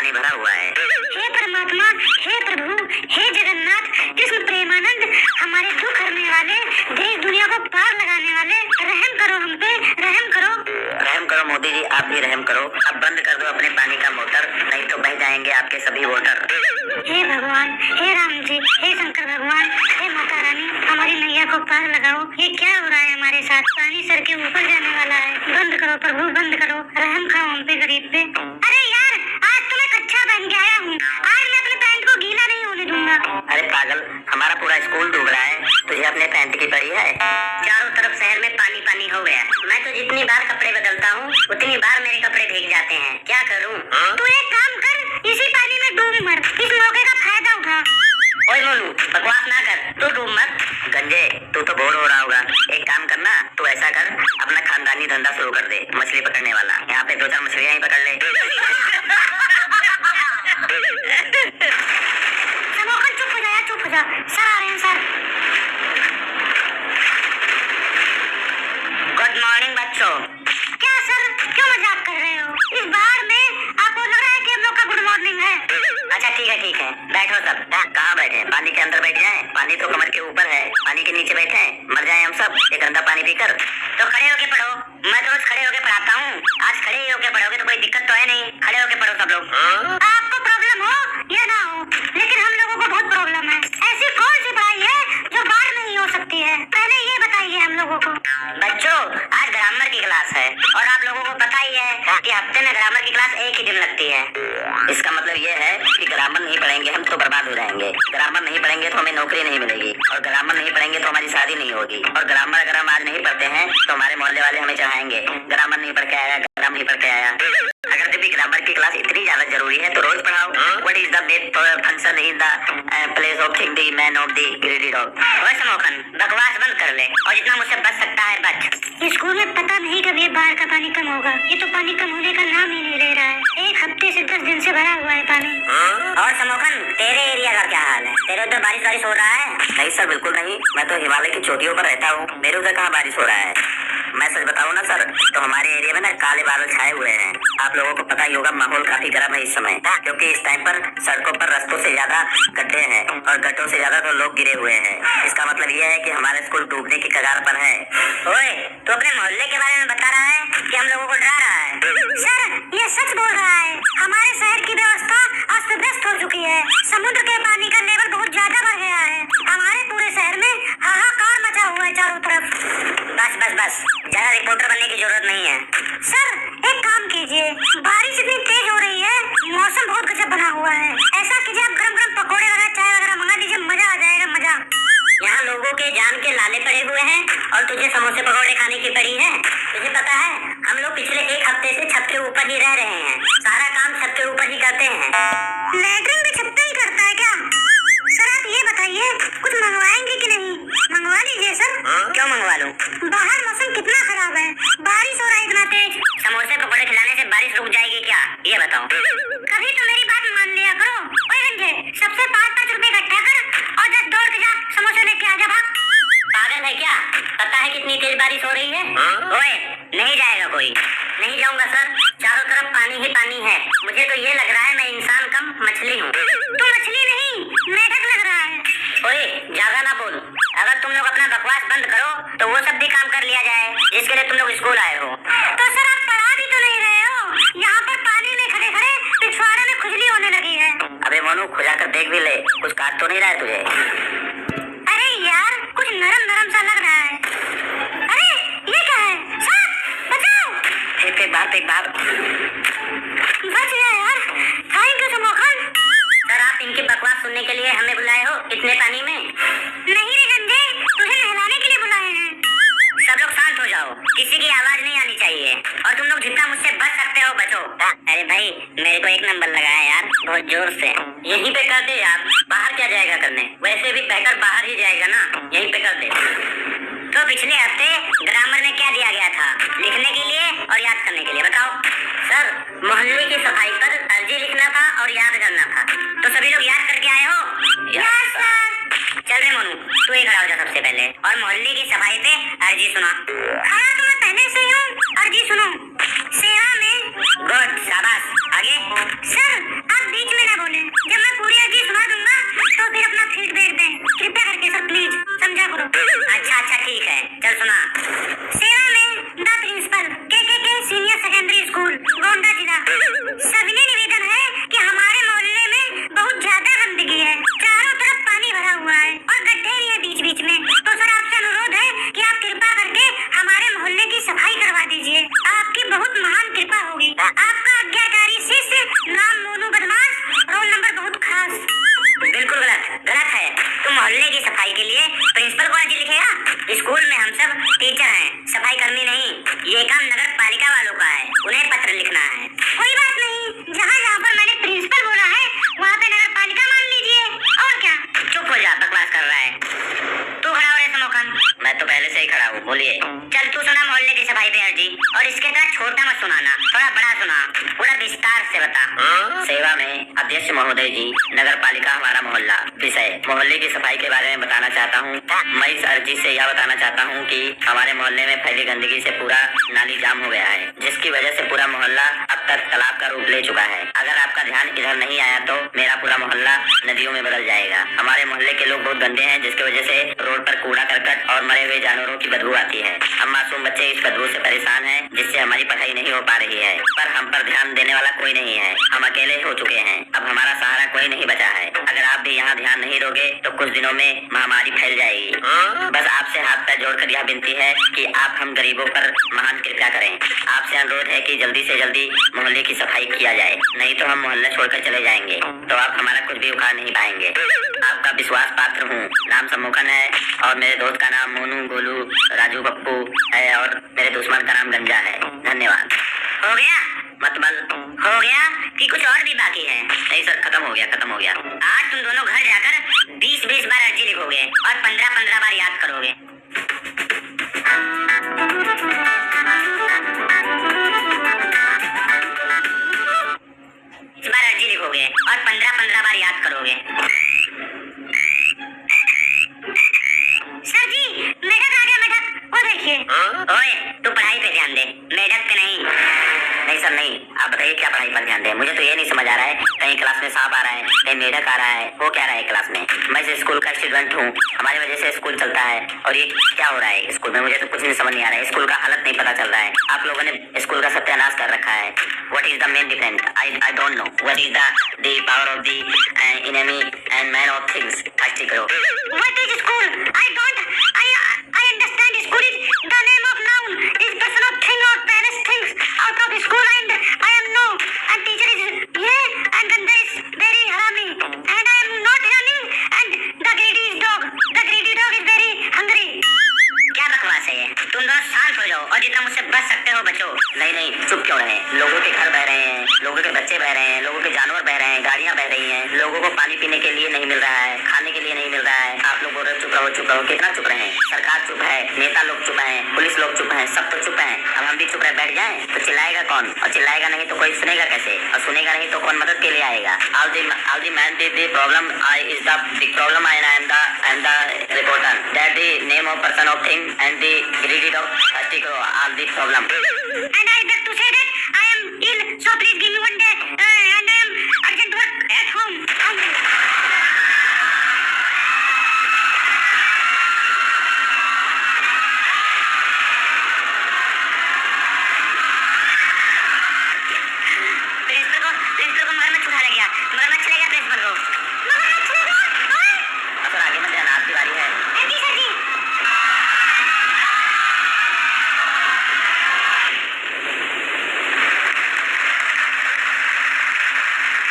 पानी भरा हुआ है। हे परमात्मा, हे प्रभु, हे जगन्नाथ, कृष्ण प्रेमानंद, हमारे दुख हरने वाले, देश दुनिया को पार लगाने वाले, रहम करो हम पे, रहम करो। रहम करो मोदी जी, आप भी रहम करो। अब बंद कर दो अपने पानी का मोटर, नहीं तो बह जाएंगे आपके सभी वोटर। हे भगवान, हे राम जी, हे शंकर भगवान, हे माता रानी, हमारी नैया को पार लगाओ। ये क्या हो रहा है हमारे साथ? पानी सर के ऊपर जाने वाला है। बंद करो प्रभु, बंद करो, रहम खाओ हम पे, गरीब पे। अरे यार, आज तो मैं कच्छा पहन के आया हूँ, आज मैं अपने पैंट को गीला नहीं होने दूंगा। अरे पागल, हमारा पूरा स्कूल डूब रहा है, तुझे अपने पैंट की पड़ी है? चारों तरफ शहर में पानी पानी हो गया। मैं तो जितनी बार कपड़े बदलता हूँ उतनी बार मेरे कपड़े भीग जाते हैं, क्या करूँ? तू एक काम कर, इसी पानी में डूब मर, इस मौके का फायदा उठा। ओए मोनू, बकवास ना कर, तू डूब मत। गंजे, तू तो बोर हो रहा होगा, एक काम करना, तू ऐसा कर, अपना खानदानी धंधा शुरू कर दे, मछली पकड़ने वाला। यहाँ पे 2-4 मछलियाँ ही पकड़ ले। समोखन चुप हो जा यार, चुप हो जा, सर आ रहे हैं सर। गुड मॉर्निंग बच्चों। क्या सर, क्यों मजाक कर रहे हो? इस बाढ़ में आपको लग रहा है कि हम लोग का गुड मॉर्निंग है? अच्छा ठीक है, बैठो सब। कहाँ बैठे? पानी के अंदर बैठ जाएं? पानी तो कमर के ऊपर है, पानी के नीचे बैठे मर जाएं हम सब ये गंदा पानी पीकर। तो खड़े होके पढ़ो, मैं तो रोज खड़े होके पढ़ाता हूँ, आज खड़े ही होके पढ़ोगे तो कोई दिक्कत तो है नहीं। खड़े होके पढ़ो सब लोग। आपको प्रॉब्लम हो या ना हो, लेकिन हम लोगों को बहुत प्रॉब्लम है। ऐसी कौन सी पढ़ाई है जो बाढ़ में ही हो सकती है? पहले ये बताइए हम लोगों को। बच्चों, आज ग्रामर की क्लास है और आप लोगों को पता ही है कि हफ्ते में ग्रामर की क्लास एक ही दिन लगती है। इसका मतलब ये है कि ग्रामर नहीं पढ़ेंगे हम तो बर्बाद हो जाएंगे। ग्रामर नहीं पढ़ेंगे तो हमें नौकरी नहीं मिलेगी, और ग्रामर नहीं पढ़ेंगे तो हमारी शादी नहीं होगी। और ग्रामर अगर हम आज नहीं पढ़ते हैं तो हमारे मोहल्ले वाले हमें चढ़ाएंगे, ग्रामर नहीं पढ़ के आया, ग्रामर नहीं पढ़ के आया। अगर जब भी ग्रामर की क्लास इतनी ज्यादा जरूरी है तो रोज पढ़ाओ। What is the main function in the place of thing the man of the ग्रेडी dog. ओए समोखन, बकवास बंद कर ले और जितना मुझसे बच सकता है बच। स्कूल में पता नहीं कब ये बाढ़ का पानी कम होगा। ये तो पानी कम होने का नाम ही नहीं ले रहा है। 1 हफ्ते से 10 दिन से भरा हुआ है पानी। और समोखन, तेरे एरिया का क्या हाल है? तेरे उधर बारिश हो रहा है? नहीं सर, बिल्कुल नहीं, मैं तो हिमालय की चोटियों पर रहता हूँ, मेरे उधर कहाँ बारिश हो रहा है? मैं सच बताऊँ ना सर, तो हमारे एरिया में ना काले बादल छाए हुए हैं। आप लोगों को पता ही होगा माहौल काफी गर्म है इस समय, क्योंकि इस टाइम पर सड़कों पर रस्तों से ज्यादा गड्ढे हैं और गड्ढों से ज्यादा तो लोग गिरे हुए हैं। इसका मतलब ये है कि हमारा स्कूल डूबने की कगार पर है। ओए, तू अपने मोहल्ले के बारे में बता रहा है कि हम लोगों को डरा रहा है? सर, ये सच बोल रहा है। हमारे शहर की व्यवस्था अस्त व्यस्त हो चुकी है। समुद्र के पानी का लेवल बहुत ज्यादा बढ़ गया है। हमारे पूरे शहर में हाहाकार मचा हुआ है चारों तरफ। बस, ज्यादा रिपोर्टर बनने की जरूरत नहीं है। सर, एक काम कीजिए, बारिश इतनी तेज हो रही है, मौसम बहुत गजब बना हुआ है। ऐसा कीजिए, आप गरम गरम पकौड़े वगैरह, चाय वगैरह मंगा दीजिए, मजा आ जाएगा, मजा। यहाँ लोगों के जान के लाले पड़े हुए हैं और तुझे समोसे पकौड़े खाने की पड़ी है। तुझे पता है हम लोग पिछले 1 हफ्ते से छत के ऊपर ही रह रहे हैं, सारा काम छत के ऊपर ही करते हैं। लैट्रिन भी छत पे ही करता है क्या? सर आप ये बताइए, कुछ मंगवाएंगे कि नहीं? मंगवा लीजिए सर। क्यों मंगवा लूं? बाहर मौसम कितना खराब है, बारिश हो रहा है इतना तेज। समोसे पकौड़े खिलाने से बारिश रुक जाएगी क्या, ये बताओ? कभी तो मेरी बात मान लिया करो। ओए रंजे, सबसे 5-5 रुपए इकट्ठा कर और 10 दौड़ के जा समोसे लेके आ जा, भाग। पागल है क्या? पता है कितनी तेज बारिश हो रही है? ओए, नहीं जाएगा कोई। नहीं जाऊंगा सर, चारों तरफ पानी ही पानी है। मुझे तो ये लग रहा है मैं इंसान कम मछली हूँ। तू मछली नहीं, मेढक लग रहा है। ओए, ज्यादा ना बोल। अगर तुम लोग अपना बकवास बंद करो तो वो सब भी काम कर लिया जाए जिसके लिए तुम लोग स्कूल आए हो। तो सर आप पढ़ा भी तो नहीं रहे हो। यहाँ पर पानी में खड़े खड़े पिछवाड़े में खुजली होने लगी है। अबे मोनू, खुजा कर देख भी ले, कुछ काट तो नहीं रहा है तुझे? अरे यार, कुछ नरम नरम सा लग रहा है। अरे ये क्या है? सर बचाओ। एक बार बच गया यार, थैंक यू समोखन। सर, आप इनकी बकवास सुनने के लिए हमें बुलाए हो इतने पानी में? नहीं रे गंजे, तुझे नहलाने के लिए बुलाए हैं। सब लोग शांत हो जाओ, किसी की आवाज नहीं आनी चाहिए, और तुम लोग जितना मुझसे बच सकते हो बचो। अरे भाई, मेरे को 1 नंबर लगा है यार, बहुत जोर से। यहीं पे कर दे यार, बाहर क्या जाएगा करने, वैसे भी बहकर बाहर ही जाएगा ना, यहीं पे कर दे। तो पिछले हफ्ते ग्रामर में क्या दिया गया था? लिखने के लिए और याद करने के लिए, बताओ। सर, मोहल्ले की सफाई पर अर्जी लिखना था और याद करना था, तो सभी लोग याद करके आए हो? Yes sir. चल रे मोनू, तू ही खड़ा हो जा सबसे पहले और मोहल्ले की सफाई पे अर्जी सुना। खड़ा तो मैं पहले से ही हूँ, अर्जी सुनो। सेवा में। गुड, शाबाश, आगे। सर आप अध्यक्ष महोदय जी, नगर पालिका हमारा मोहल्ला। विषय मोहल्ले की सफाई के बारे में बताना चाहता हूँ। मैं इस अर्जी से यह बताना चाहता हूँ कि हमारे मोहल्ले में फैली गंदगी से पूरा नाली जाम हो गया है, जिसकी वजह से पूरा मोहल्ला अब तक तालाब का रूप ले चुका है। अगर आपका ध्यान इधर नहीं आया तो मेरा पूरा मोहल्ला नदियों में बदल जाएगा। हमारे मोहल्ले के लोग बहुत गंदे हैं, जिसकी वजह से रोड पर कूड़ा करकट और मरे हुए जानवरों की बदबू आती है। हम मासूम बच्चे इस बदबू से परेशान हैं, जिससे हमारी पढ़ाई नहीं हो पा रही है, पर हम पर ध्यान देने वाला कोई नहीं है। हम अकेले हो चुके हैं, अब हमारा सहारा कोई नहीं बचा है। अगर आप भी यहाँ ध्यान नहीं दोगे तो कुछ दिनों में महामारी फैल जाएगी। बस आपसे हाथ पैर जोड़कर यह विनती है कि आप हम गरीबों पर महान कृपया करें। आपसे अनुरोध है कि जल्दी से जल्दी मोहल्ले की सफाई किया जाए, नहीं तो हम मोहल्ला छोड़कर चले जाएंगे, तो आप हमारा कुछ भी उखाड़ नहीं पाएंगे। आपका विश्वास पात्र हूँ। नाम सम्मुखन है और मेरे दोस्त का नाम मोनू, गोलू, राजू, पप्पू है और मेरे दुश्मन का नाम गंजा है। धन्यवाद। हो गया मतबल? हो गया कि कुछ और भी बाकी है? नहीं सर, खत्म हो गया। आज तुम दोनों घर जाकर 20-20 बार अर्जी लिखोगे और 15-15 बार याद करोगे। इस बार अर्जी लिखोगे और 15-15 बार याद करोगे। सर जी, मेढक आ गया, मेढक। वो देखिए। ओए, तू पढ़ाई पे ध्यान दे, मेढक पे नहीं। नहीं सर नहीं, आप बताइए क्या पढ़ाई पर ध्यान दे? मुझे तो ये नहीं समझ आ रहा है, कहीं क्लास में सांप आ रहा है, कहीं मेढक आ रहा है, वो क्या रहा है क्लास में? मैं इस स्कूल का स्टूडेंट हूँ, हमारी वजह से स्कूल चलता है, और ये क्या हो रहा है स्कूल में? मुझे तो कुछ नहीं समझ नहीं आ रहा है। स्कूल का हालत नहीं पता चल रहा है। आप लोगों ने स्कूल का सत्यानाश कर रखा है। What is the main difference? I don't know. What is the power of the enemy and man of things? First करो। What is school? I understand school is the name of noun. Is person of thing or parents things out of school and I am no. And teacher is yeah and ganda is very harami. And I am not harami and the greedy is dog. The greedy dog is very hungry. क्या बकवास है ये? तुम दोनों शांत हो जाओ और जितना मुझसे बच सकते हो बचो। नहीं, चुप क्यों रहे? लोगों के घर बह रहे हैं, लोगों के बच्चे बह रहे हैं, लोगों के जानवर बह रहे हैं, गाड़ियां बह रही हैं, लोगों को पानी पीने के लिए नहीं मिल रहा है, खाने के लिए नहीं मिल रहा है। आप लोग बोल रहे चुप रहो। कितना चुप रहे? सरकार चुप है, नेता लोग चुप हैं, पुलिस लोग चुप हैं, सब तो चुप हैं। अब हम भी चुप रहे बैठ जाएं तो चिल्लाएगा कौन? और चिल्लाएगा नहीं तो कोई सुनेगा कैसे? और सुनेगा नहीं तो कौन मदद के लिए आएगा? All the man the problem is the big problem and I am the reporter. That the name of person of thing and the greedy dog. All the problem. And I beg to say that